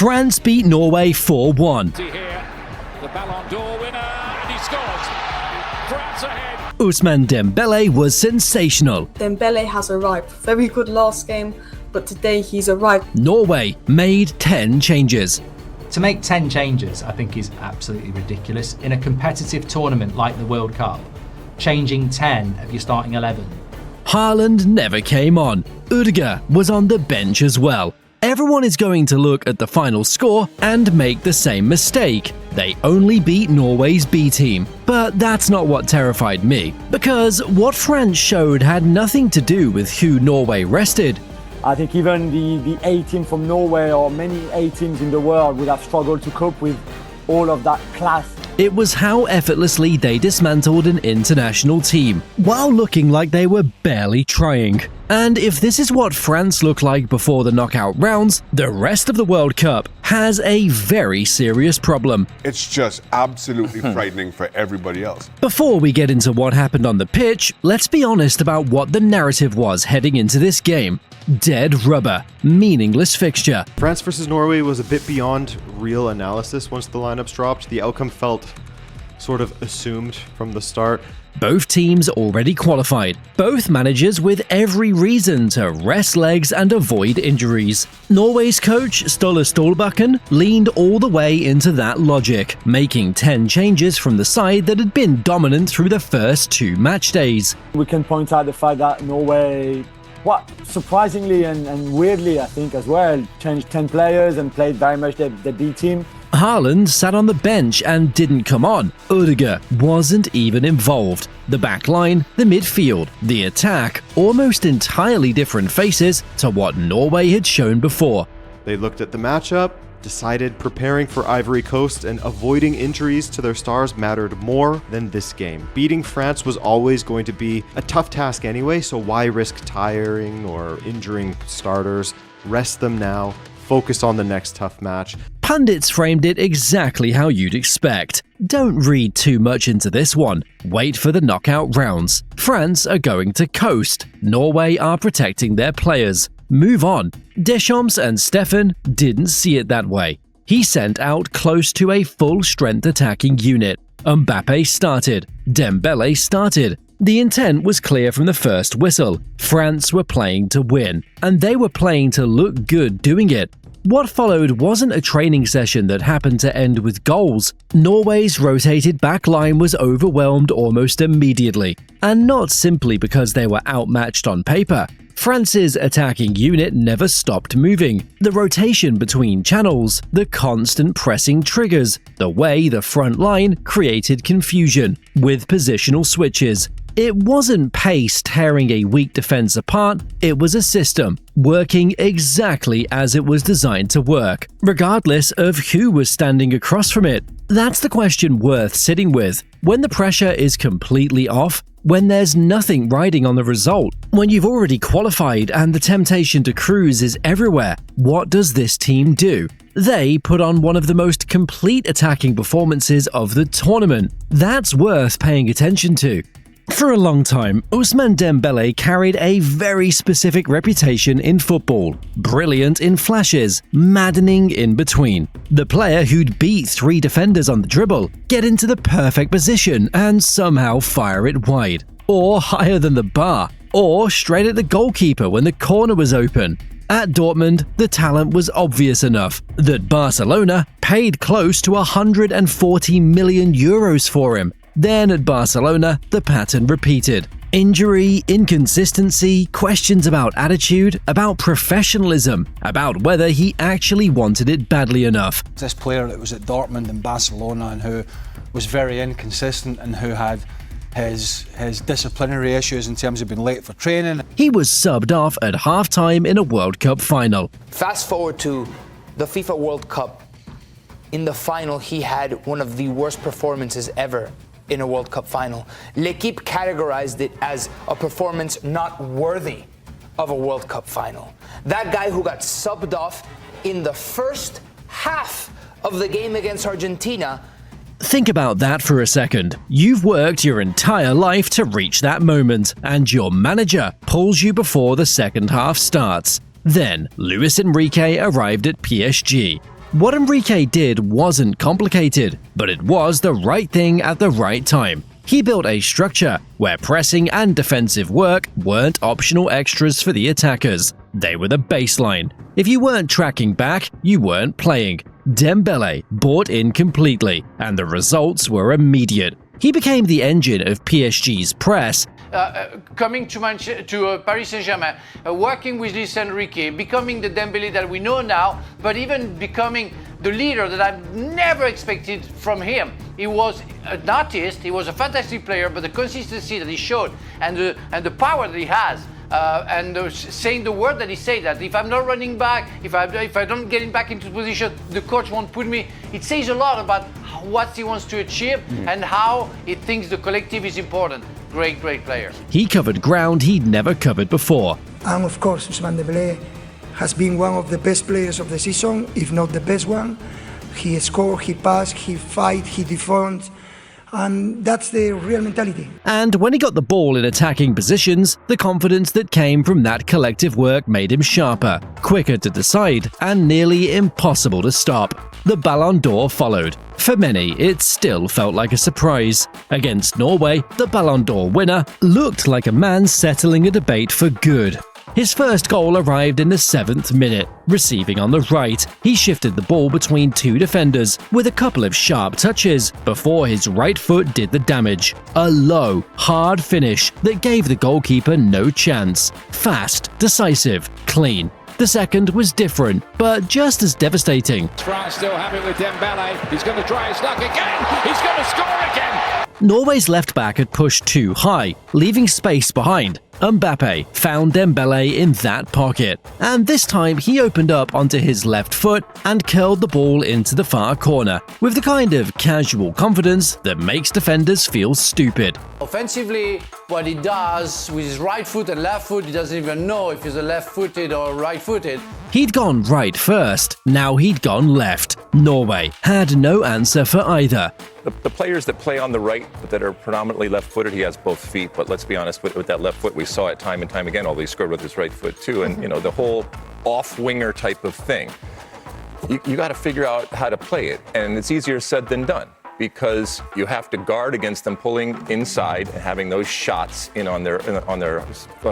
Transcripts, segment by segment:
France beat Norway 4-1. Here, the Ballon d'Or winner, and he scores. France ahead. Ousmane Dembélé was sensational. Dembele has arrived. Very good last game, but today he's arrived. Norway made 10 changes. To make 10 changes, I think, is absolutely ridiculous. In a competitive tournament like the World Cup, changing 10 of your starting 11. Haaland never came on. Ødegaard was on the bench as well. Everyone is going to look at the final score and make the same mistake. They only beat Norway's B team. But that's not what terrified me, because what France showed had nothing to do with who Norway rested. I think even the A team from Norway or many A teams in the world would have struggled to cope with all of that class. It was how effortlessly they dismantled an international team, while looking like they were barely trying. And if this is what France looked like before the knockout rounds, the rest of the World Cup has a very serious problem. It's just absolutely frightening for everybody else. Before we get into what happened on the pitch, let's be honest about what the narrative was heading into this game. Dead rubber, meaningless fixture. France versus Norway was a bit beyond real analysis once the lineups dropped. The outcome felt sort of assumed from the start. Both teams already qualified, both managers with every reason to rest legs and avoid injuries. Norway's coach, Ståle Solbakken, leaned all the way into that logic, making 10 changes from the side that had been dominant through the first 2 match days. We can point out the fact that Norway, surprisingly and weirdly, I think as well, changed 10 players and played very much the B team. Haaland sat on the bench and didn't come on. Ødegaard wasn't even involved. The back line, the midfield, the attack, almost entirely different faces to what Norway had shown before. They looked at the matchup, decided preparing for Ivory Coast and avoiding injuries to their stars mattered more than this game. Beating France was always going to be a tough task anyway, so why risk tiring or injuring starters? Rest them now. Focus on the next tough match. Pundits framed it exactly how you'd expect. Don't read too much into this one. Wait for the knockout rounds. France are going to coast. Norway are protecting their players. Move on. Deschamps and Stefan didn't see it that way. He sent out close to a full-strength attacking unit. Mbappe started. Dembele started. The intent was clear from the first whistle. France were playing to win, and they were playing to look good doing it. What followed wasn't a training session that happened to end with goals. Norway's rotated back line was overwhelmed almost immediately, and not simply because they were outmatched on paper. France's attacking unit never stopped moving. The rotation between channels, the constant pressing triggers, the way the front line created confusion with positional switches. It wasn't pace tearing a weak defense apart, it was a system, working exactly as it was designed to work, regardless of who was standing across from it. That's the question worth sitting with. When the pressure is completely off, when there's nothing riding on the result, when you've already qualified and the temptation to cruise is everywhere, what does this team do? They put on one of the most complete attacking performances of the tournament. That's worth paying attention to. For a long time, Ousmane Dembélé carried a very specific reputation in football. Brilliant in flashes, maddening in between. The player who'd beat 3 defenders on the dribble, get into the perfect position and somehow fire it wide. Or higher than the bar. Or straight at the goalkeeper when the corner was open. At Dortmund, the talent was obvious enough that Barcelona paid close to 140 million euros for him. Then at Barcelona, the pattern repeated. Injury, inconsistency, questions about attitude, about professionalism, about whether he actually wanted it badly enough. This player that was at Dortmund and Barcelona and who was very inconsistent and who had his disciplinary issues in terms of being late for training. He was subbed off at halftime in a World Cup final. Fast forward to the FIFA World Cup. In the final, he had one of the worst performances ever in a World Cup final. L'Equipe categorized it as a performance not worthy of a World Cup final. That guy who got subbed off in the first half of the game against Argentina. Think about that for a second. You've worked your entire life to reach that moment, and your manager pulls you before the second half starts. Then, Luis Enrique arrived at PSG. What Enrique did wasn't complicated, but it was the right thing at the right time. He built a structure where pressing and defensive work weren't optional extras for the attackers. They were the baseline. If you weren't tracking back, you weren't playing. Dembele bought in completely, and the results were immediate. He became the engine of PSG's press. Coming to Paris Saint-Germain, working with Luis Enrique, becoming the Dembélé that we know now, but even becoming the leader that I've never expected from him. He was an artist, he was a fantastic player, but the consistency that he showed and the power that he has, saying the word that he said, that if I'm not running back, if I don't get back into position, the coach won't put me. It says a lot about what he wants to achieve and how he thinks the collective is important. Great player. He covered ground he'd never covered before. And of course, Ousmane Dembélé has been one of the best players of the season, if not the best one. He scored, he passed, he fight, he defends, and that's the real mentality. And when he got the ball in attacking positions, the confidence that came from that collective work made him sharper, quicker to decide, and nearly impossible to stop. The Ballon d'Or followed. For many, it still felt like a surprise. Against Norway, the Ballon d'Or winner looked like a man settling a debate for good. His first goal arrived in the 7th minute. Receiving on the right, he shifted the ball between two defenders with a couple of sharp touches before his right foot did the damage. A low, hard finish that gave the goalkeeper no chance. Fast, decisive, clean. The second was different, but just as devastating. France still have it with Dembele. He's going to try his luck again. He's going to score again. Norway's left back had pushed too high, leaving space behind. Mbappe found Dembele in that pocket, and this time he opened up onto his left foot and curled the ball into the far corner, with the kind of casual confidence that makes defenders feel stupid. Offensively, what he does with his right foot and left foot, he doesn't even know if he's a left-footed or right-footed. He'd gone right first, now he'd gone left. Norway had no answer for either. The players that play on the right that are predominantly left-footed, he has both feet, but let's be honest, with that left foot, we saw it time and time again, although he scored with his right foot too, and the whole off-winger type of thing. You got to figure out how to play it, and it's easier said than done, because you have to guard against them pulling inside and having those shots in on their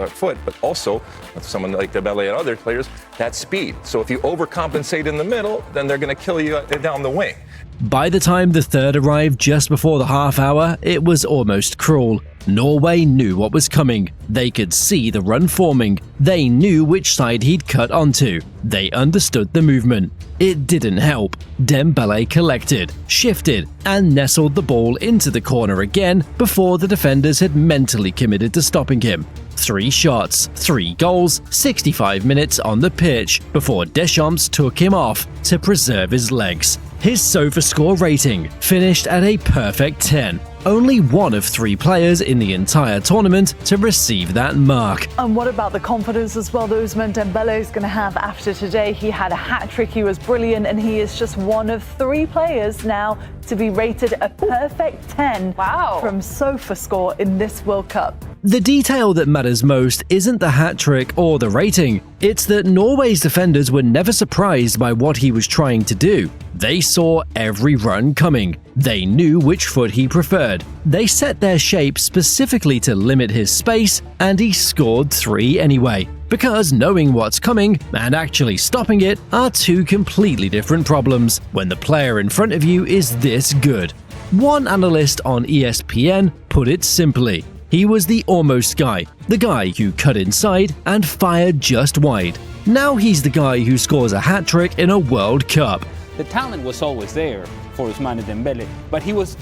foot, but also with someone like Dembele and other players, that speed. So if you overcompensate in the middle, then they're going to kill you down the wing. By the time the third arrived just before the half hour, it was almost cruel. Norway knew what was coming. They could see the run forming. They knew which side he'd cut onto. They understood the movement. It didn't help. Dembele collected, shifted, and nestled the ball into the corner again before the defenders had mentally committed to stopping him. 3 shots, 3 goals, 65 minutes on the pitch before Deschamps took him off to preserve his legs. His SofaScore rating finished at a perfect 10. Only one of 3 players in the entire tournament to receive that mark. And what about the confidence as well that Ousmane Dembele is going to have after today? He had a hat-trick, he was brilliant, and he is just one of 3 players now to be rated a perfect 10 from SofaScore in this World Cup. The detail that matters most isn't the hat-trick or the rating. It's that Norway's defenders were never surprised by what he was trying to do. They saw every run coming. They knew which foot he preferred. They set their shape specifically to limit his space, and he scored 3 anyway. Because knowing what's coming and actually stopping it are 2 completely different problems when the player in front of you is this good. One analyst on ESPN put it simply. He was the almost guy, the guy who cut inside and fired just wide. Now he's the guy who scores a hat-trick in a World Cup. The talent was always there for Ousmane Dembele, but he was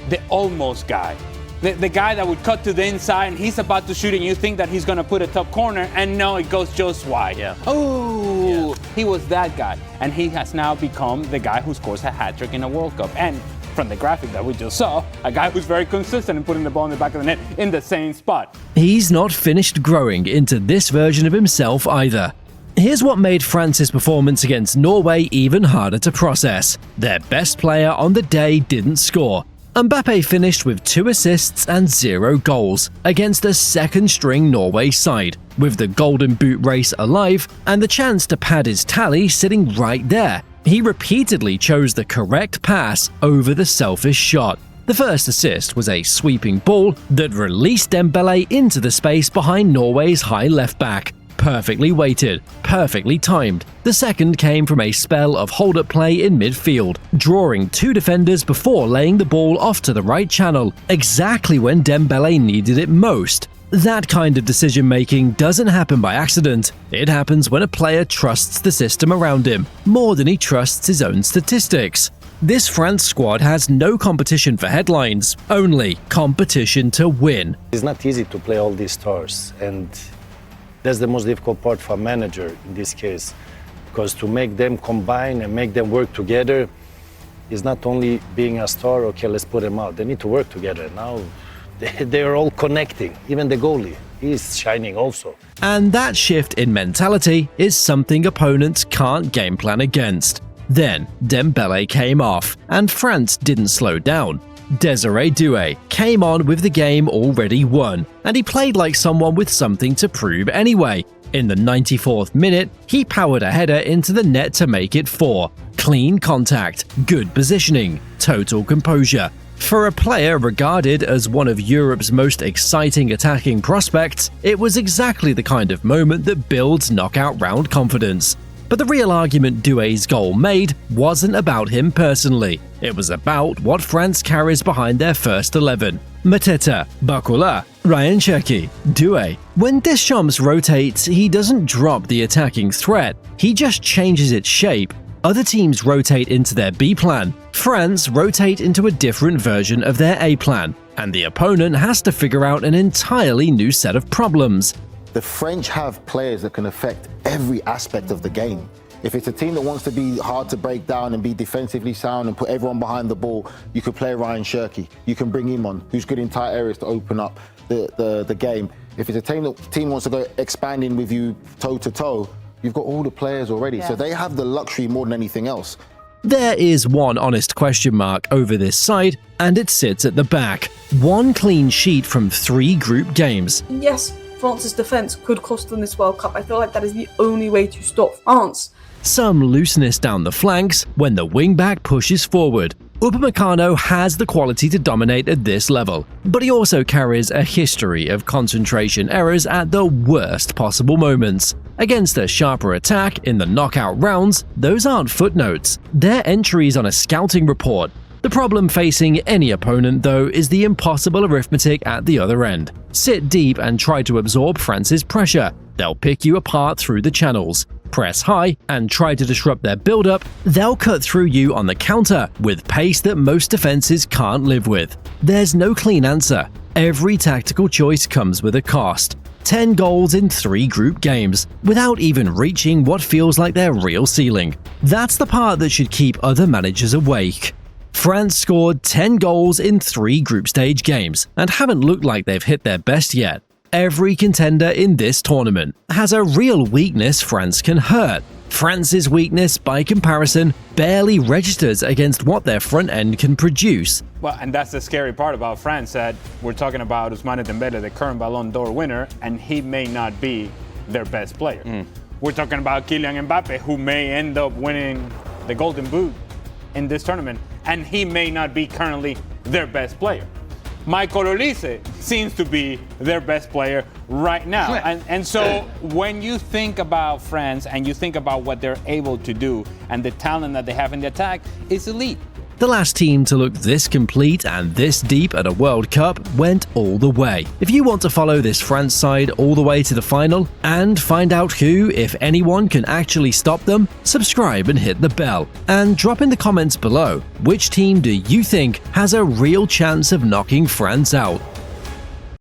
the almost guy. The guy that would cut to the inside and he's about to shoot and you think that he's going to put a top corner and no, it goes just wide. He was that guy. And he has now become the guy who scores a hat-trick in a World Cup. And from the graphic that we just saw, a guy who's very consistent in putting the ball in the back of the net in the same spot. He's not finished growing into this version of himself either. Here's what made France's performance against Norway even harder to process. Their best player on the day didn't score. Mbappe finished with 2 assists and 0 goals against a second-string Norway side, with the Golden Boot race alive and the chance to pad his tally sitting right there. He repeatedly chose the correct pass over the selfish shot. The first assist was a sweeping ball that released Dembele into the space behind Norway's high left back. Perfectly weighted, perfectly timed. The second came from a spell of hold-up play in midfield, drawing two defenders before laying the ball off to the right channel, exactly when Dembele needed it most. That kind of decision-making doesn't happen by accident. It happens when a player trusts the system around him, more than he trusts his own statistics. This France squad has no competition for headlines, only competition to win. It's not easy to play all these stars, and that's the most difficult part for a manager in this case, because to make them combine and make them work together is not only being a star, okay, let's put them out. They need to work together. Now they're all connecting. Even the goalie, he's shining also. And that shift in mentality is something opponents can't game plan against. Then Dembele came off, and France didn't slow down. Désiré Doué came on with the game already won, and he played like someone with something to prove anyway. In the 94th minute, he powered a header into the net to make it 4. Clean contact, good positioning, total composure. For a player regarded as one of Europe's most exciting attacking prospects, it was exactly the kind of moment that builds knockout round confidence. But the real argument Doué's goal made wasn't about him personally. It was about what France carries behind their first 11. Mateta, Barcola, Ryan Cherki, Doue. When Deschamps rotates, he doesn't drop the attacking threat, he just changes its shape. Other teams rotate into their B plan. France rotate into a different version of their A plan, and the opponent has to figure out an entirely new set of problems. The French have players that can affect every aspect of the game. If it's a team that wants to be hard to break down and be defensively sound and put everyone behind the ball, you could play Ryan Cherki. You can bring him on, who's good in tight areas to open up the game. If it's a team that wants to go expanding with you toe-to-toe, you've got all the players already. Yeah. So they have the luxury more than anything else. There is one honest question mark over this side, and it sits at the back. 1 clean sheet from 3 group games. Yes, France's defence could cost them this World Cup. I feel like that is the only way to stop France. Some looseness down the flanks when the wing-back pushes forward. Upamecano has the quality to dominate at this level, but he also carries a history of concentration errors at the worst possible moments. Against a sharper attack in the knockout rounds, those aren't footnotes, they're entries on a scouting report. The problem facing any opponent, though, is the impossible arithmetic at the other end. Sit deep and try to absorb France's pressure. They'll pick you apart through the channels. Press high and try to disrupt their build-up. They'll cut through you on the counter with pace that most defenses can't live with. There's no clean answer. Every tactical choice comes with a cost. 10 goals in 3 group games, without even reaching what feels like their real ceiling. That's the part that should keep other managers awake. France scored 10 goals in 3 group stage games and haven't looked like they've hit their best yet. Every contender in this tournament has a real weakness France can hurt. France's weakness, by comparison, barely registers against what their front end can produce. Well, and that's the scary part about France, that we're talking about Ousmane Dembélé, the current Ballon d'Or winner, and he may not be their best player. We're talking about Kylian Mbappé, who may end up winning the Golden Boot in this tournament, and he may not be currently their best player. Michael Olise seems to be their best player right now. And so when you think about France and you think about what they're able to do and the talent that they have in the attack, it's elite. The last team to look this complete and this deep at a World Cup went all the way. If you want to follow this France side all the way to the final and find out who, if anyone, can actually stop them, subscribe and hit the bell. And drop in the comments below, which team do you think has a real chance of knocking France out?